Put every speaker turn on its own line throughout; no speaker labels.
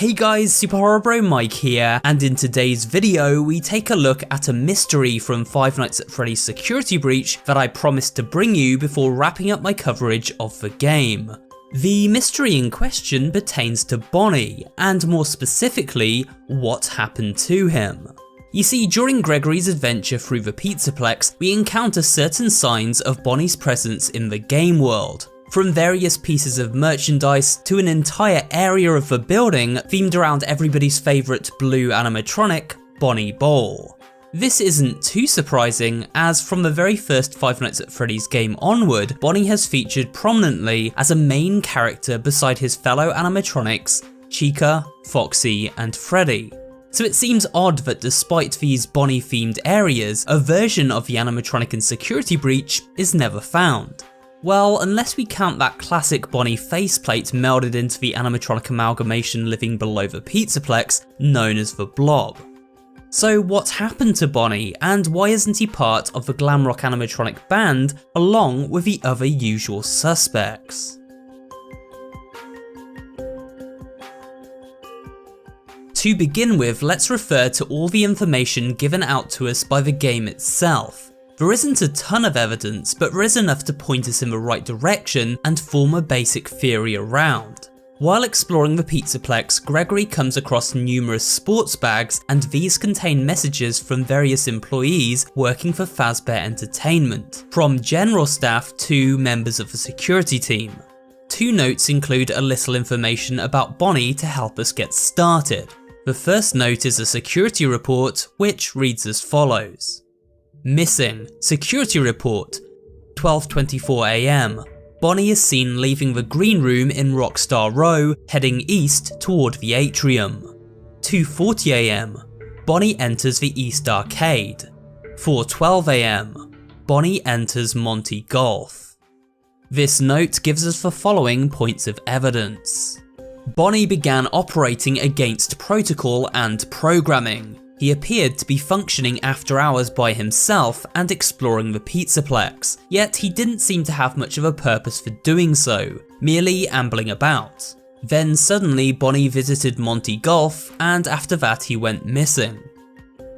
Hey guys, Super Horror Bro Mike here, and in today's video we take a look at a mystery from Five Nights at Freddy's Security Breach that I promised to bring you before wrapping up my coverage of the game. The mystery in question pertains to Bonnie, and more specifically, what happened to him. You see, during Gregory's adventure through the Pizzaplex, we encounter certain signs of Bonnie's presence in the game world. From various pieces of merchandise to an entire area of the building themed around everybody's favourite blue animatronic, Bonnie Ball. This isn't too surprising, as from the very first Five Nights at Freddy's game onward, Bonnie has featured prominently as a main character beside his fellow animatronics, Chica, Foxy, and Freddy. So it seems odd that despite these Bonnie themed areas, a version of the animatronic in Security Breach is never found. Well, unless we count that classic Bonnie faceplate melded into the animatronic amalgamation living below the Pizzaplex, known as the Blob. So what happened to Bonnie, and why isn't he part of the Glamrock animatronic band along with the other usual suspects? To begin with, let's refer to all the information given out to us by the game itself. There isn't a ton of evidence, but there is enough to point us in the right direction and form a basic theory around. While exploring the Pizzaplex, Gregory comes across numerous sports bags, and these contain messages from various employees working for Fazbear Entertainment, from general staff to members of the security team. Two notes include a little information about Bonnie to help us get started. The first note is a security report, which reads as follows. Missing. Security report. 12:24 AM. Bonnie is seen leaving the green room in Rockstar Row, heading east toward the atrium. 2:40 AM. Bonnie enters the East Arcade. 4:12 AM. Bonnie enters Monty Golf. This note gives us the following points of evidence. Bonnie began operating against protocol and programming. He appeared to be functioning after hours by himself and exploring the Pizzaplex, yet he didn't seem to have much of a purpose for doing so, merely ambling about. Then suddenly Bonnie visited Monty Golf, and after that he went missing.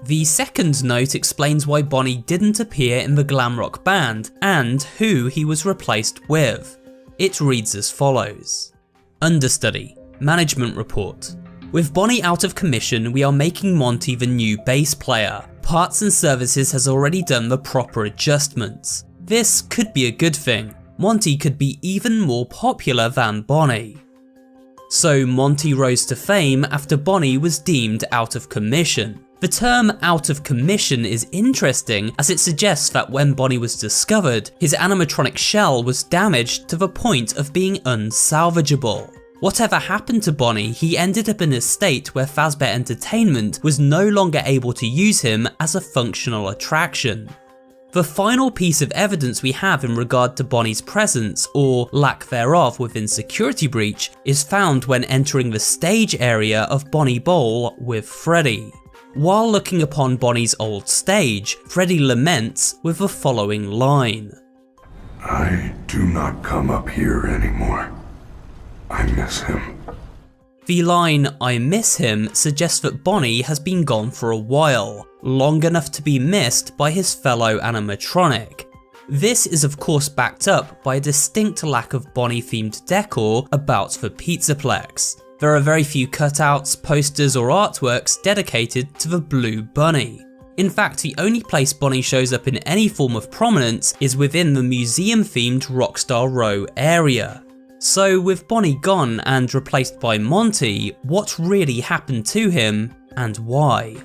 The second note explains why Bonnie didn't appear in the Glamrock band and who he was replaced with. It reads as follows. Understudy. Management report. With Bonnie out of commission, we are making Monty the new bass player. Parts and Services has already done the proper adjustments. This could be a good thing. Monty could be even more popular than Bonnie. So Monty rose to fame after Bonnie was deemed out of commission. The term out of commission is interesting, as it suggests that when Bonnie was discovered, his animatronic shell was damaged to the point of being unsalvageable. Whatever happened to Bonnie, he ended up in a state where Fazbear Entertainment was no longer able to use him as a functional attraction. The final piece of evidence we have in regard to Bonnie's presence, or lack thereof, within Security Breach is found when entering the stage area of Bonnie Bowl with Freddy. While looking upon Bonnie's old stage, Freddy laments with the following line:
"I do not come up here anymore. I miss him."
The line, "I miss him," suggests that Bonnie has been gone for a while, long enough to be missed by his fellow animatronic. This is of course backed up by a distinct lack of Bonnie-themed decor about the Pizzaplex. There are very few cutouts, posters or artworks dedicated to the Blue Bunny. In fact, the only place Bonnie shows up in any form of prominence is within the museum-themed Rockstar Row area. So with Bonnie gone and replaced by Monty, what really happened to him and why?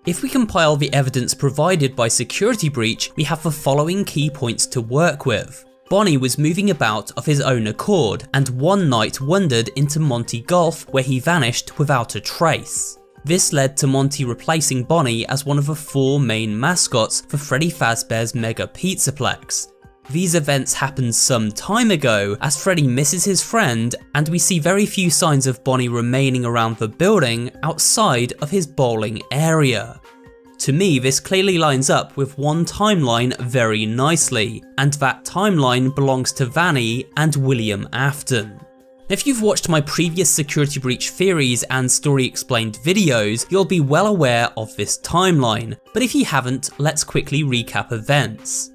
If we compile the evidence provided by Security Breach, we have the following key points to work with. Bonnie was moving about of his own accord, and one night wandered into Monty Golf where he vanished without a trace. This led to Monty replacing Bonnie as one of the 4 main mascots for Freddy Fazbear's Mega Pizzaplex. These events happened some time ago as Freddy misses his friend, and we see very few signs of Bonnie remaining around the building outside of his bowling area. To me, this clearly lines up with one timeline very nicely, and that timeline belongs to Vanny and William Afton. If you've watched my previous Security Breach theories and story explained videos, you'll be well aware of this timeline, but if you haven't, let's quickly recap events.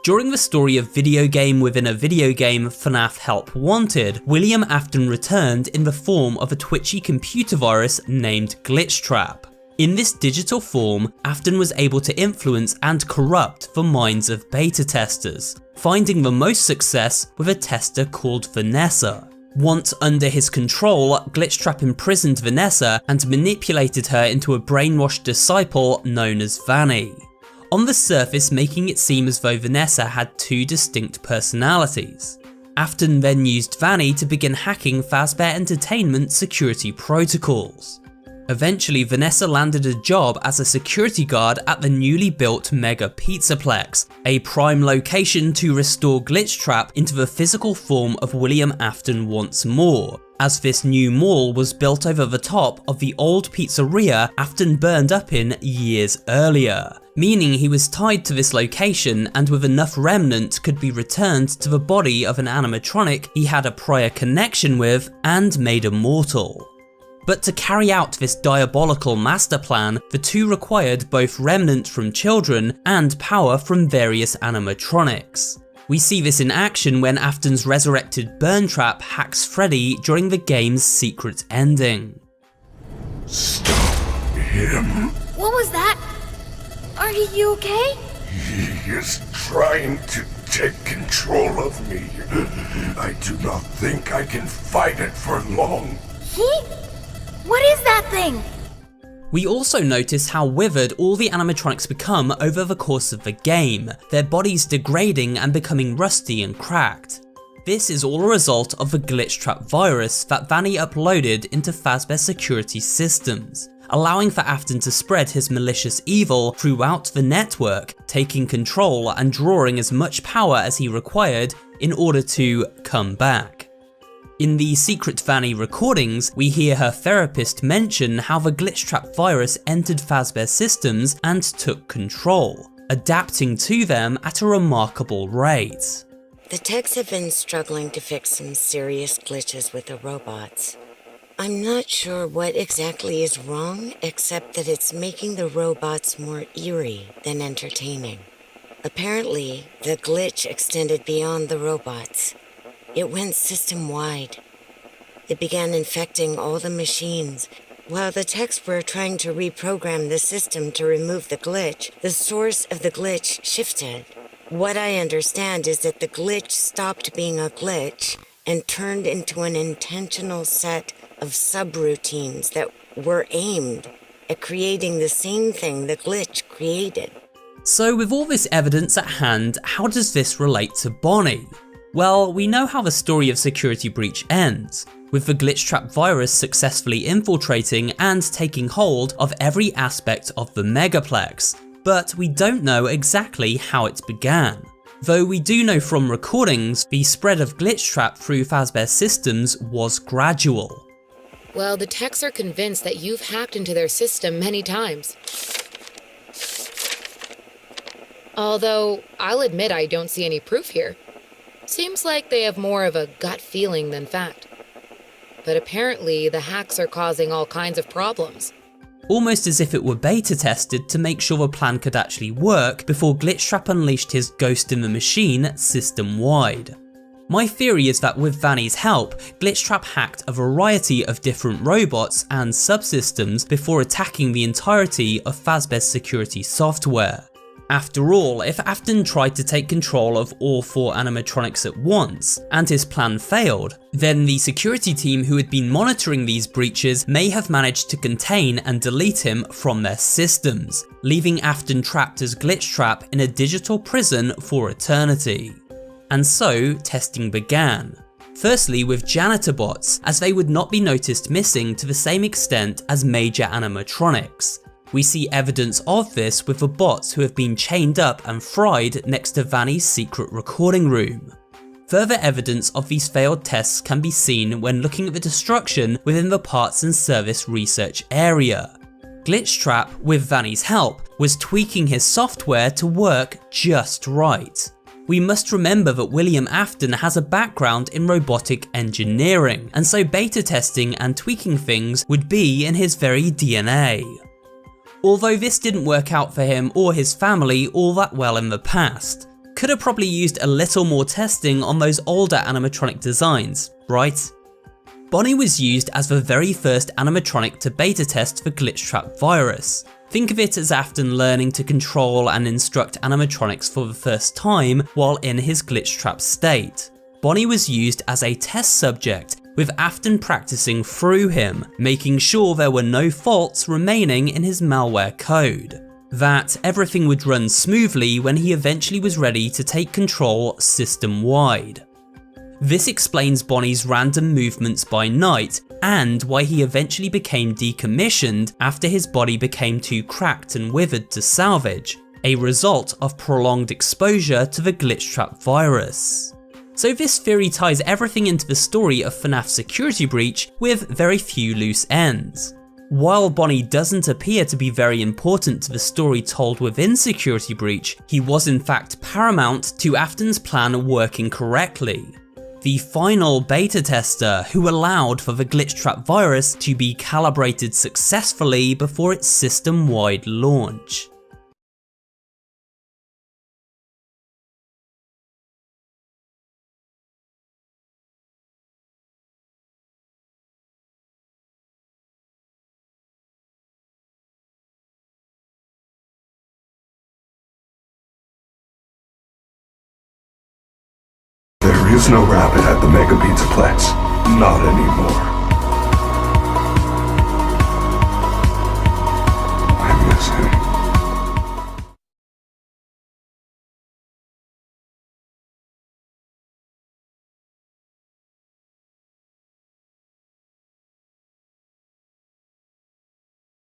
During the story of Video Game Within a Video Game FNAF Help Wanted, William Afton returned in the form of a twitchy computer virus named glitchtrap. In this digital form, Afton was able to influence and corrupt the minds of beta testers, finding the most success with a tester called Vanessa. Once under his control, Glitchtrap imprisoned Vanessa and manipulated her into a brainwashed disciple known as Vanny. On the surface, making it seem as though Vanessa had 2 distinct personalities. Afton then used Vanny to begin hacking Fazbear Entertainment's security protocols. Eventually, Vanessa landed a job as a security guard at the newly built Mega Pizzaplex, a prime location to restore Glitchtrap into the physical form of William Afton once more, as this new mall was built over the top of the old pizzeria Afton burned up in years earlier, meaning he was tied to this location and with enough remnant could be returned to the body of an animatronic he had a prior connection with and made immortal. But to carry out this diabolical master plan, the 2 required both remnant from children and power from various animatronics. We see this in action when Afton's resurrected Burntrap hacks Freddy during the game's secret ending.
Stop him.
What was that? Are you okay?
He is trying to take control of me. I do not think I can fight it for long.
What is that thing?
We also notice how withered all the animatronics become over the course of the game, their bodies degrading and becoming rusty and cracked. This is all a result of the glitchtrap virus that Vanny uploaded into Fazbear security systems, allowing for Afton to spread his malicious evil throughout the network, taking control and drawing as much power as he required in order to come back. In the secret Vanny recordings, we hear her therapist mention how the glitchtrap virus entered Fazbear systems and took control, adapting to them at a remarkable rate.
The techs have been struggling to fix some serious glitches with the robots. I'm not sure what exactly is wrong, except that it's making the robots more eerie than entertaining. Apparently, the glitch extended beyond the robots. It went system-wide. It began infecting all the machines. While the techs were trying to reprogram the system to remove the glitch, the source of the glitch shifted. What I understand is that the glitch stopped being a glitch and turned into an intentional set of subroutines that were aimed at creating the same thing the glitch created.
So with all this evidence at hand, how does this relate to Bonnie? Well, we know how the story of Security Breach ends, with the glitchtrap virus successfully infiltrating and taking hold of every aspect of the Megaplex, but we don't know exactly how it began. Though we do know from recordings, the spread of glitchtrap through Fazbear's systems was gradual.
Well, the techs are convinced that you've hacked into their system many times. Although, I'll admit I don't see any proof here. Seems like they have more of a gut feeling than fact. But apparently, the hacks are causing all kinds of problems.
Almost as if it were beta tested to make sure the plan could actually work before Glitchtrap unleashed his Ghost in the Machine system-wide. My theory is that with Vanny's help, Glitchtrap hacked a variety of different robots and subsystems before attacking the entirety of Fazbear's security software. After all, if Afton tried to take control of all 4 animatronics at once, and his plan failed, then the security team who had been monitoring these breaches may have managed to contain and delete him from their systems, leaving Afton trapped as Glitchtrap in a digital prison for eternity. And so, testing began. Firstly with janitor bots, as they would not be noticed missing to the same extent as major animatronics. We see evidence of this with the bots who have been chained up and fried next to Vanny's secret recording room. Further evidence of these failed tests can be seen when looking at the destruction within the parts and service research area. Glitchtrap, with Vanny's help, was tweaking his software to work just right. We must remember that William Afton has a background in robotic engineering, and so beta testing and tweaking things would be in his very DNA. Although this didn't work out for him or his family all that well in the past. Could have probably used a little more testing on those older animatronic designs, right? Bonnie was used as the very first animatronic to beta test the glitchtrap virus. Think of it as Afton learning to control and instruct animatronics for the first time while in his glitchtrap state. Bonnie was used as a test subject, with Afton practicing through him, making sure there were no faults remaining in his malware code. That everything would run smoothly when he eventually was ready to take control system-wide. This explains Bonnie's random movements by night, and why he eventually became decommissioned after his body became too cracked and withered to salvage, a result of prolonged exposure to the glitchtrap virus. So this theory ties everything into the story of FNAF Security Breach with very few loose ends. While Bonnie doesn't appear to be very important to the story told within Security Breach, he was in fact paramount to Afton's plan working correctly. The final beta tester who allowed for the glitchtrap virus to be calibrated successfully before its system-wide launch.
There is no rabbit at the Mega Pizzaplex. Not anymore. I miss him.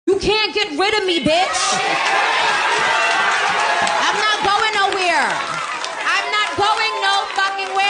You can't get rid of me, bitch! I'm not going nowhere! I'm not going no fucking where!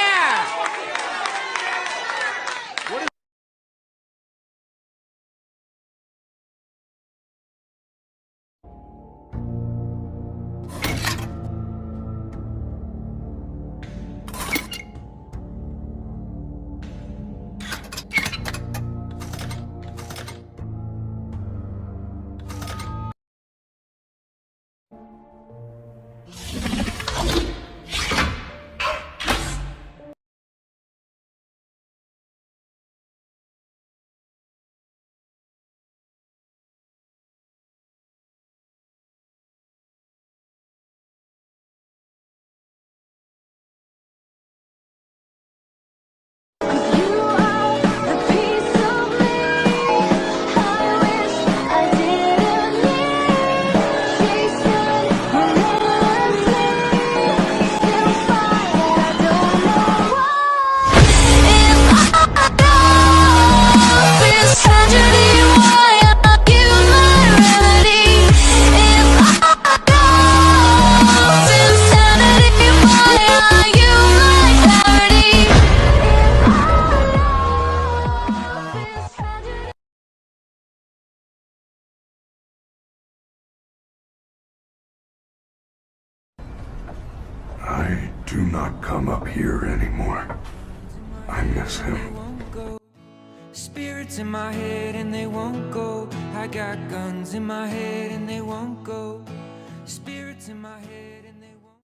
not come up here anymore. I miss him.
Spirits in my head and they won't go. I got guns in my head and they won't go. Spirits in my head and they won't.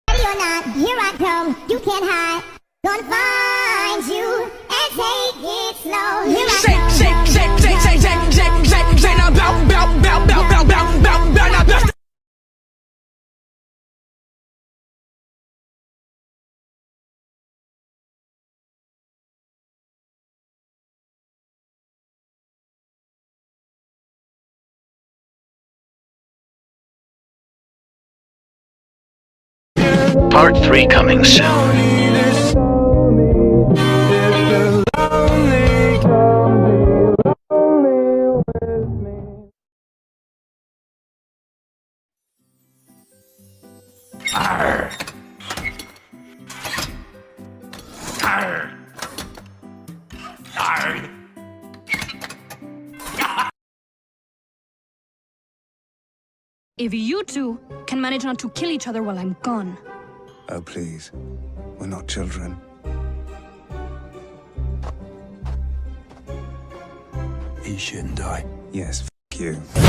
Ready or not, here I come. You can't hide. Gonna find you and take it slow. Here I come. Shake now, bow, bow, bow, bow, bow, bow, bow, bow, now bow.
Part 3 coming soon.
Arr. Arr. Arr.
If you two can manage not to kill each other while I'm gone.
Oh, please. We're not children.
He shouldn't die.
Yes, f*** you.